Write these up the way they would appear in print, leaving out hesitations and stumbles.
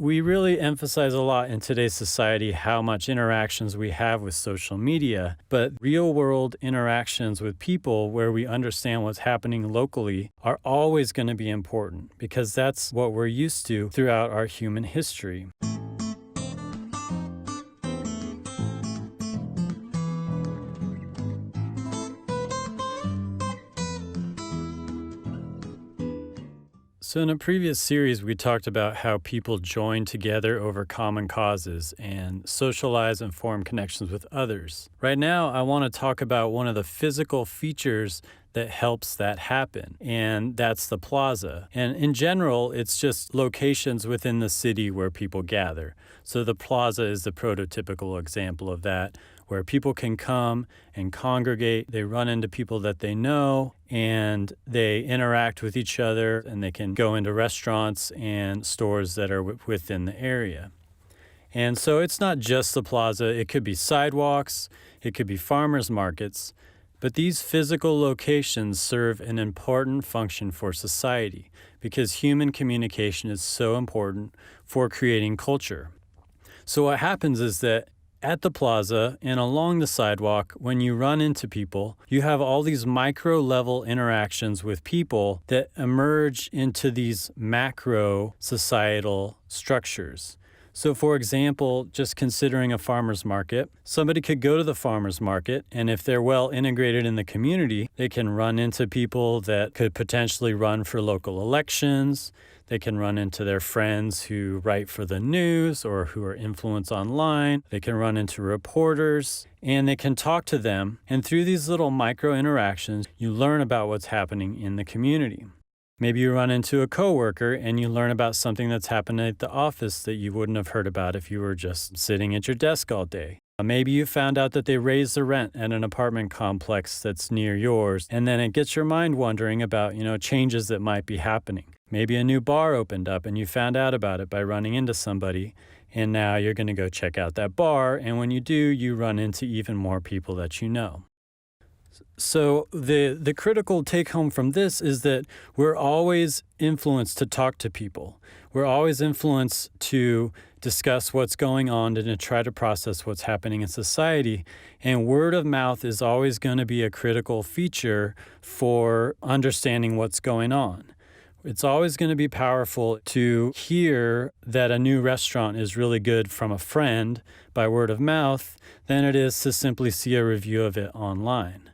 We really emphasize a lot in today's society how much interactions we have with social media, but real world interactions with people where we understand what's happening locally are always going to be important because that's what we're used to throughout our human history. So, in a previous series, we talked about how people join together over common causes and socialize and form connections with others. Right now, I want to talk about one of the physical features that helps that happen, and that's the plaza. And in general, it's just locations within the city where people gather. So, the plaza is the prototypical example of that, where people can come and congregate. They run into people that they know and they interact with each other, and they can go into restaurants and stores that are within the area. And so it's not just the plaza, it could be sidewalks, it could be farmers markets, but these physical locations serve an important function for society because human communication is so important for creating culture. So what happens is that at the plaza and along the sidewalk, when you run into people, you have all these micro level interactions with people that emerge into these macro societal structures. So for example, just considering a farmer's market, somebody could go to the farmer's market, and if they're well integrated in the community, they can run into people that could potentially run for local elections. They can run into their friends who write for the news or who are influenced online. They can run into reporters and they can talk to them. And through these little micro interactions, you learn about what's happening in the community. Maybe you run into a coworker and you learn about something that's happening at the office that you wouldn't have heard about if you were just sitting at your desk all day. Maybe you found out that they raised the rent at an apartment complex that's near yours, and then it gets your mind wondering about, changes that might be happening. Maybe a new bar opened up and you found out about it by running into somebody, and now you're going to go check out that bar, and when you do, you run into even more people that you know. So the critical take home from this is that we're always influenced to talk to people. We're always influenced to discuss what's going on and to try to process what's happening in society. And word of mouth is always going to be a critical feature for understanding what's going on. It's always going to be powerful to hear that a new restaurant is really good from a friend by word of mouth than it is to simply see a review of it online.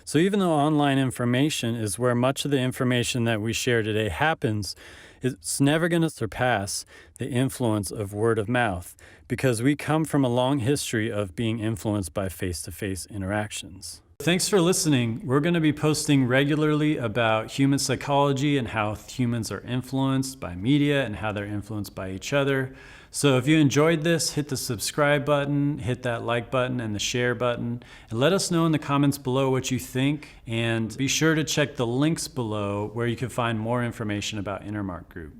So even though online information is where much of the information that we share today happens, it's never going to surpass the influence of word of mouth because we come from a long history of being influenced by face-to-face interactions. Thanks for listening. We're going to be posting regularly about human psychology and how humans are influenced by media and how they're influenced by each other. So if you enjoyed this, hit the subscribe button, hit that like button and the share button, and let us know in the comments below what you think. And be sure to check the links below where you can find more information about Intermark Group.